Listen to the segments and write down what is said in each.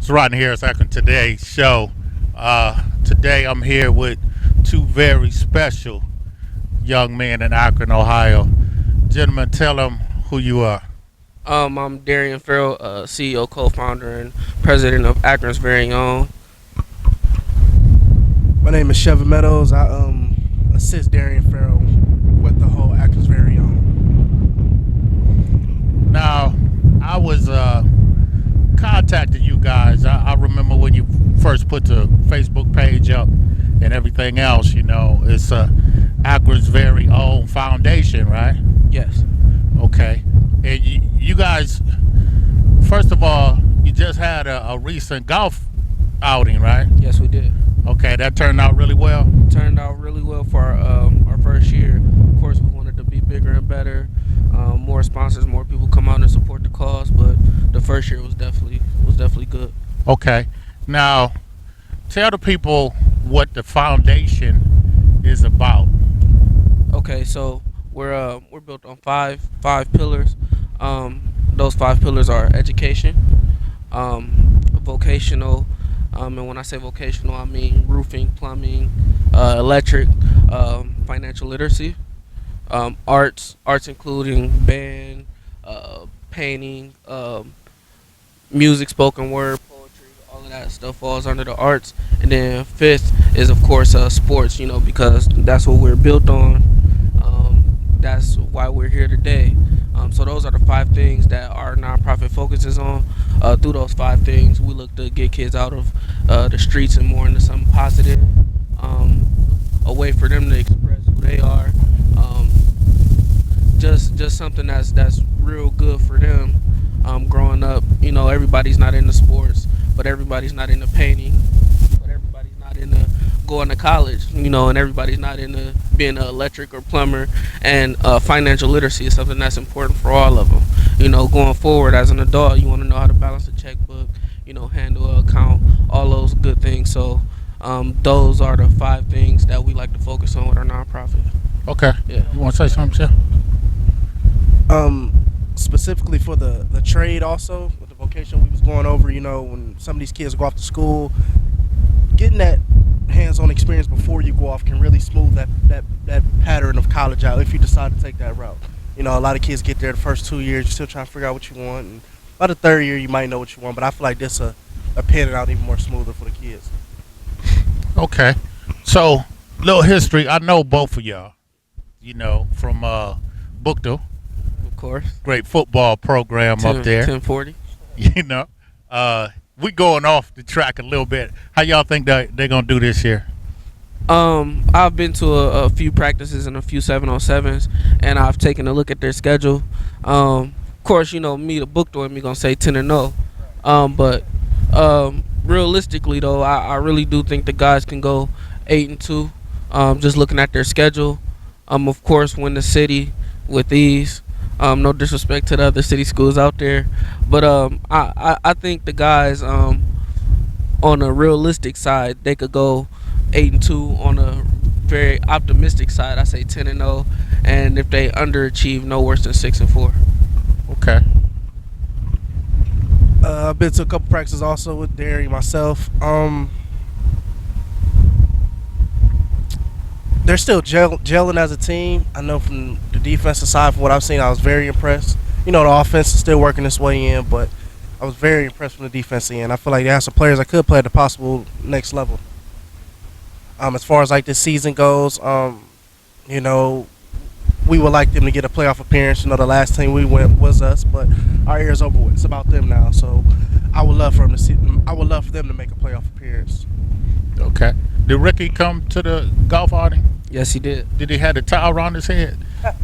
It's Rodney Harris, Akron Today show. Today I'm here with two very special young men in Akron, Ohio. Gentlemen, tell them who you are. I'm Darion Ferrell, CEO, co-founder, and president of Akron's very own. My name is Chevin Meadows. I assist Darion Ferrell with the whole Akron's very own. Now, I was contacting you guys. I remember when you first put the Facebook page up and everything else. You know, it's Akron's very own foundation, right? Yes. Okay. And you guys, first of all, you just had a recent golf outing, right? Yes, we did. Okay, that turned out really well. Turned out really well for our first year. Of course, we wanted to be bigger and better. More sponsors, more people come out and support the cause. But the first year was definitely good. Okay. Now, tell the people what the foundation is about. Okay, so we're built on five pillars. Those 5 pillars are education, vocational, and when I say vocational, I mean roofing, plumbing, electric, financial literacy, arts including band, painting, music, spoken word, poetry, all of that stuff falls under the arts. And then 5th is, of course, sports, because that's what we're built on. That's why we're here today. So those are the 5 things that our nonprofit focuses on. Through those 5 things, we look to get kids out of the streets and more into something positive, a way for them to express who they are, just something that's real good for them. Growing up, everybody's not into sports, but everybody's not into painting, but everybody's not into going to college, and everybody's not into being an electric or plumber. And financial literacy is something that's important for all of them. Going forward as an adult, you want to know how to balance a checkbook, handle an account, all those good things. So those are the 5 things that we like to focus on with our nonprofit. Okay. Yeah. You want to say something, Chef? Specifically for the trade, also with the vocation we was going over. When some of these kids go off to school, getting that hands-on experience before you go off can really smooth that pattern of college out if you decide to take that route. A lot of kids get there the first 2 years, you're still trying to figure out what you want, and by the 3rd year you might know what you want. But I feel like this a pan it out even more smoother for the kids. Okay. So, little history. I know both of y'all, from Bookto. Of course. Great football program up there. 1040. We going off the track a little bit. How y'all think that they're going to do this year? I've been to a few practices and a few 7-on-7s, and I've taken a look at their schedule. Of course, me, the book door, me gonna say 10-0. But realistically, though, I really do think the guys can go 8-2. Just looking at their schedule. Of course, win the city with ease. No disrespect to the other city schools out there, but I think the guys, on a realistic side, they could go 8-2. On a very optimistic side, I say 10-0, and if they underachieve, no worse than 6-4. Okay. I've been to a couple practices also with Darion myself. They're still gelling as a team. I know from the defensive side, from what I've seen, I was very impressed. The offense is still working its way in, but I was very impressed from the defensive end. I feel like they have some players that could play at the possible next level. As far as like this season goes, we would like them to get a playoff appearance. The last team we went was us, but our year's over with. It's about them now. So I would love for them to make a playoff appearance. Okay. Did Ricky come to the golf outing? Yes, he did. Did he have the towel around his head?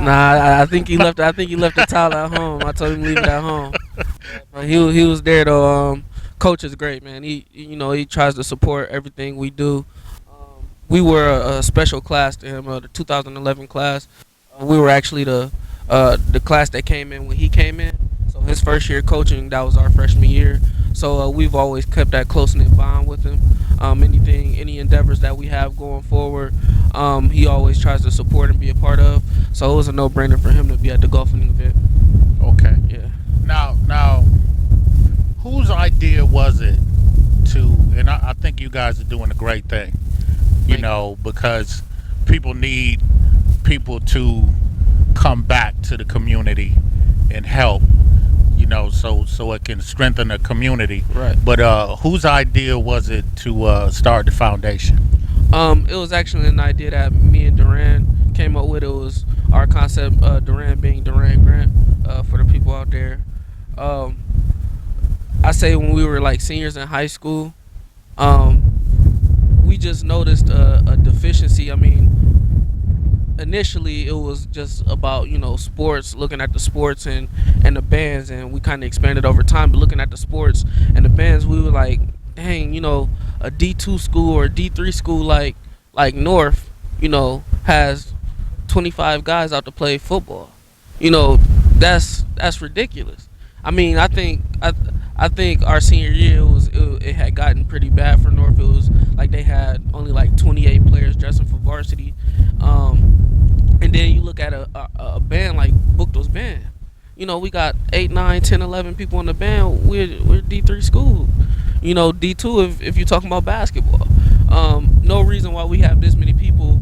Nah, I think he left. I think he left the towel at home. I told him to leave it at home. But he was there though. Coach is great, man. He tries to support everything we do. We were a special class to him, the 2011 class. We were actually the class that came in when he came in. So his first year coaching, that was our freshman year. So we've always kept that close-knit bond with him. Any endeavors that we have going forward, he always tries to support and be a part of. So it was a no-brainer for him to be at the golfing event. Okay. Yeah. Now, whose idea was it and I think you guys are doing a great thing. You know, because people need people to come back to the community and help. You know, so it can strengthen the community. Right. But whose idea was it to start the foundation? It was actually an idea that me and Duran came up with. It was our concept, Duran being Duran Grant, for the people out there. I say when we were like seniors in high school, we just noticed a deficiency. I mean, initially it was just about, you know, sports, looking at the sports and the bands, and we kind of expanded over time. But looking at the sports and the bands, we were like, dang, you know, a D2 school or a D3 school like North, you know, has 25 guys out to play football. You know, that's ridiculous. I mean, I think our senior year it had gotten pretty bad for North. It was like they had only like 28 players dressing for varsity, and then you look at a band like Bookto's band. You know, we got 8, 9, 10, 11 people in the band. We're D3 school. You know, D2 if you're talking about basketball. No reason why we have this many people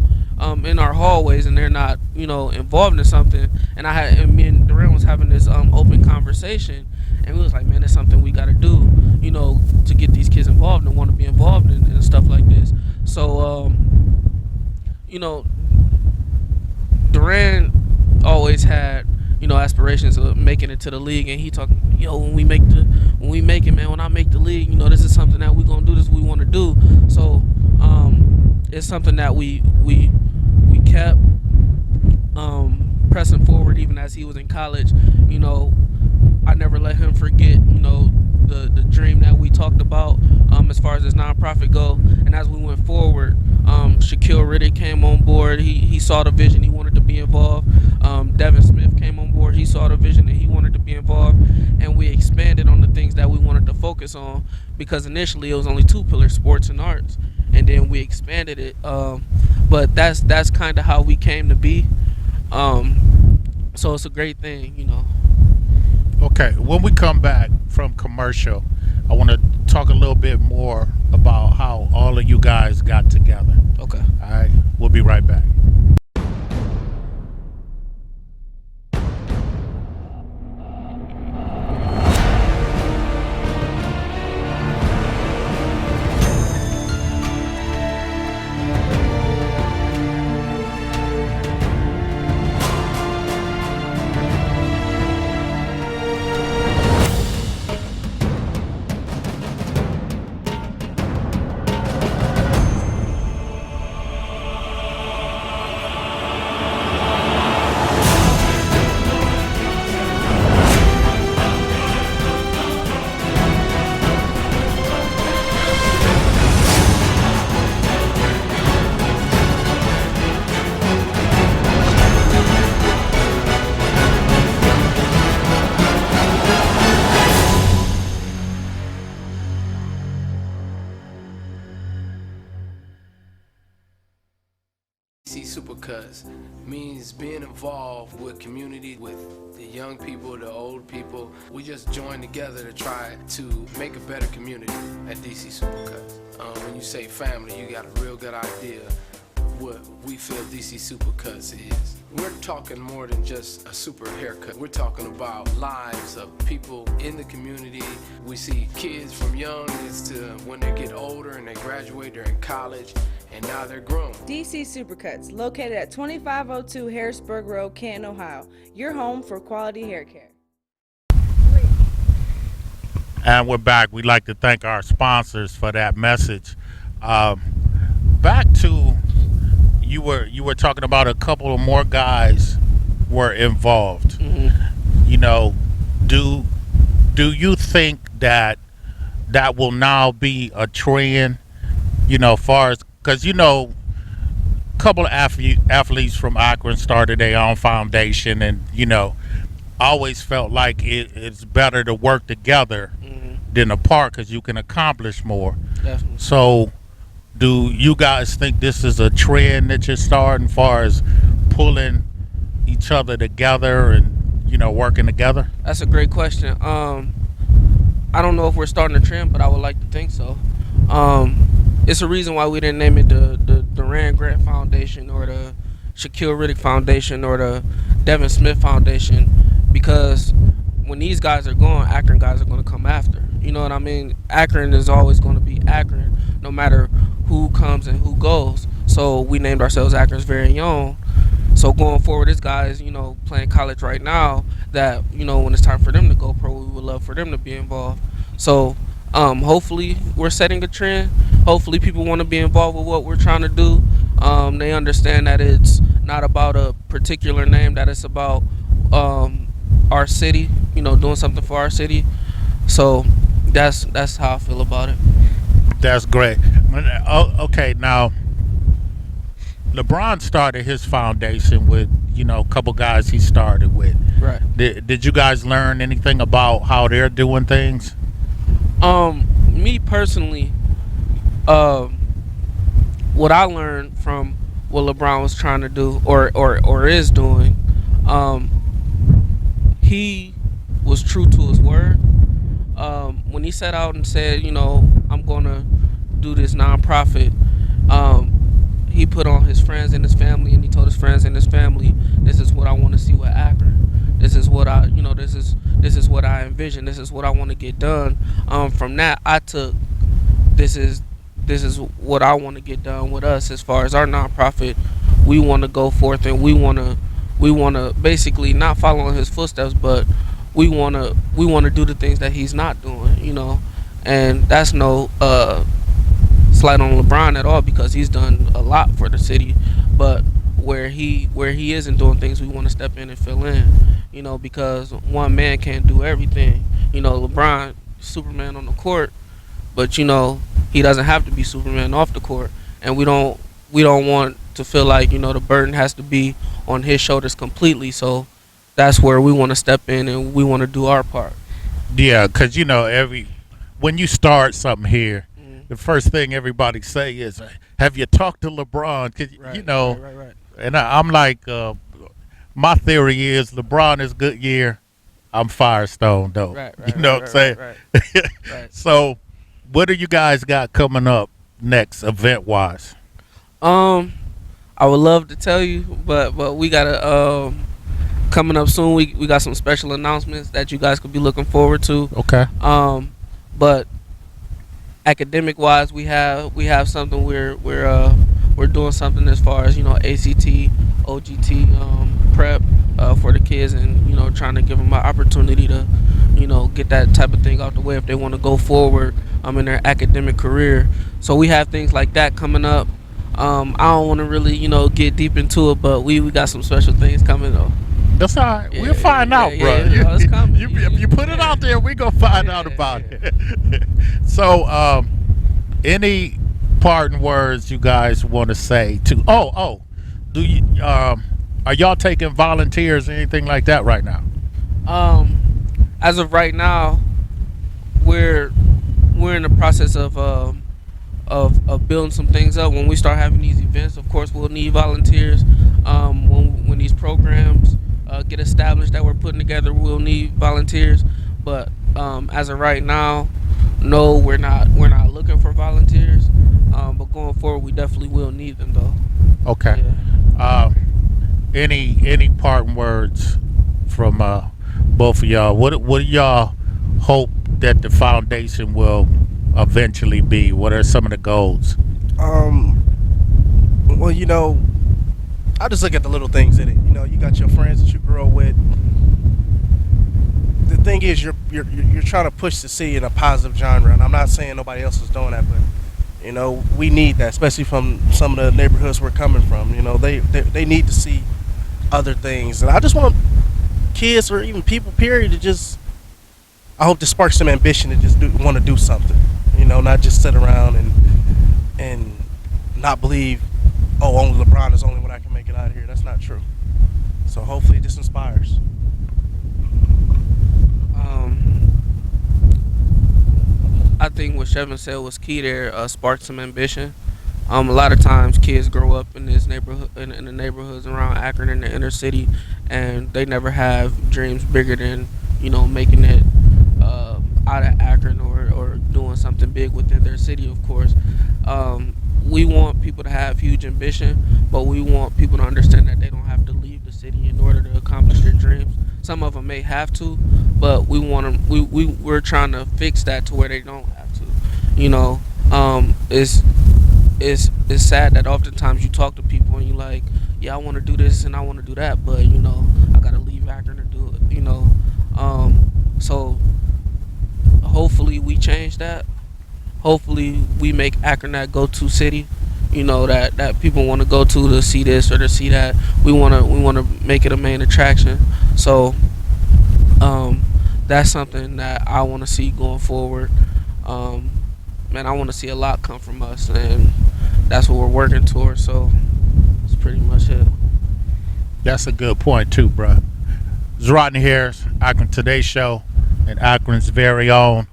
in our hallways and they're not, you know, involved in something. And me and Darion was having this open conversation, and we was like, man, that's something we got to do, you know, to get these kids involved and want to be involved in stuff like this. So, you know, Duran always had, you know, aspirations of making it to the league, and he talking, yo, when we make it, man, when I make the league, you know, this is something that we gonna do, this we want to do. So it's something that we kept pressing forward even as he was in college. You know, I never let him forget, you know, the dream that we talked about as far as this nonprofit go. And as we went forward, Shaquille Riddick came on board. He saw the vision. He wanted to be involved. Devin Smith came on board. He saw the vision and he wanted to be involved. And we expanded on the things that we wanted to focus on, because initially it was only 2 pillars, sports and arts. And then we expanded it. But that's kind of how we came to be. So it's a great thing, you know. Okay, when we come back from commercial, I want to talk a little bit more about how all of you guys got together. Okay. All right, we'll be right back. DC Supercuts means being involved with community, with the young people, the old people. We just join together to try to make a better community at DC Supercuts. When you say family, you got a real good idea what we feel DC Supercuts is. We're talking more than just a super haircut. We're talking about lives of people in the community. We see kids from young as to when they get older and they graduate, they're in college, and now they're grown. DC Supercuts, located at 2502 Harrisburg Road, Canton, Ohio. Your home for quality hair care. And we're back. We'd like to thank our sponsors for that message. Back to you were talking about a couple of more guys were involved. Mm-hmm. You know, do you think that will now be a trend? You know, far as, because you know, a couple of athletes from Akron started their own foundation, and you know, always felt like it's better to work together than apart, because you can accomplish more. Definitely. So do you guys think this is a trend that you're starting, far as pulling each other together and, you know, working together? That's a great question. I don't know if we're starting a trend, but I would like to think so. It's a reason why we didn't name it the Duran Grant Foundation or the Shaquille Riddick Foundation or the Devin Smith Foundation, because when these guys are gone, Akron guys are going to come after. You know what I mean? Akron is always going to be Akron, no matter who comes and who goes. So we named ourselves Akron's very own. So going forward, this guys, playing college right now, that, when it's time for them to go pro, we would love for them to be involved. So hopefully we're setting a trend. Hopefully people want to be involved with what we're trying to do. They understand that it's not about a particular name, that it's about our city, doing something for our city. So that's how I feel about it. That's great. Okay, now LeBron started his foundation with a couple guys he started with. Right. Did you guys learn anything about how they're doing things? Me personally, what I learned from what LeBron was trying to do or is doing, he was true to his word. When he set out and said, I'm gonna do this nonprofit, he put on his friends and his family, and he told his friends and his family, this is what I want to see with Akron. This is what I, this is what I envision. This is what I want to get done. From that, I took this is what I want to get done with us as far as our nonprofit. We want to go forth, and we want to basically not follow in his footsteps, but we want to do the things that he's not doing, and that's no slight on LeBron at all, because he's done a lot for the city, but where he isn't doing things, we want to step in and fill in, because one man can't do everything. LeBron, Superman on the court, but he doesn't have to be Superman off the court, and we don't want to feel like the burden has to be on his shoulders completely. So that's where we want to step in and we want to do our part. Yeah, because when you start something here, the first thing everybody say is, "Have you talked to LeBron?" Cause, Right. And I'm like, my theory is LeBron is Goodyear, I'm Firestone though. Right. You know what I'm saying? Right. So, what do you guys got coming up next, event wise? I would love to tell you, but we gotta coming up soon. We got some special announcements that you guys could be looking forward to. Okay. But academic wise, we have something we're doing something as far as ACT, OGT prep for the kids, and trying to give them an opportunity to get that type of thing out the way if they want to go forward in their academic career. So we have things like that coming up. I don't want to really get deep into it, but we got some special things coming up. That's all right. We'll find out, bro. Yeah, it's coming. If you put it out there, we gonna find out about it. So, any parting words you guys want to say to? Do you are y'all taking volunteers or anything like that right now? As of right now, we're in the process of building some things up. When we start having these events, of course, we'll need volunteers. When these programs get established that we're putting together, we'll need volunteers. But as of right now, no, we're not looking for volunteers. But going forward, we definitely will need them, though. Okay. Yeah. Any parting words from both of y'all? What do y'all hope that the foundation will eventually be? What are some of the goals? Well, I just look at the little things in it. You got your friends that you grow with. The thing is, you're trying to push the city in a positive genre, and I'm not saying nobody else is doing that, but we need that, especially from some of the neighborhoods we're coming from. They need to see other things, and I just want kids or even people, period, to just. I hope to spark some ambition to just want to do something. Not just sit around and not believe, only LeBron is the only one I can make it out of here. That's not true. So hopefully this inspires. I think what Chevin said was key there. Spark some ambition. A lot of times kids grow up in this neighborhood, in the neighborhoods around Akron in the inner city, and they never have dreams bigger than making it out of Akron or doing something big within their city, of course. We want people to have huge ambition, but we want people to understand that they don't have to leave the city in order to accomplish their dreams. Some of them may have to, but we want them. We're trying to fix that to where they don't have to. You know, it's sad that oftentimes you talk to people and you're like, yeah, I want to do this and I want to do that, but you know, I gotta leave Akron to do it. You know, so hopefully we change that. Hopefully we make Akron that go-to city, you know, that people want to go to see this or to see that. We want to make it a main attraction. So that's something that I want to see going forward. Man, I want to see a lot come from us, and that's what we're working towards. So that's pretty much it. That's a good point too, bro. It's Rodney Harris, Akron Today show, and Akron's very own.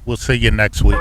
We'll see you next week.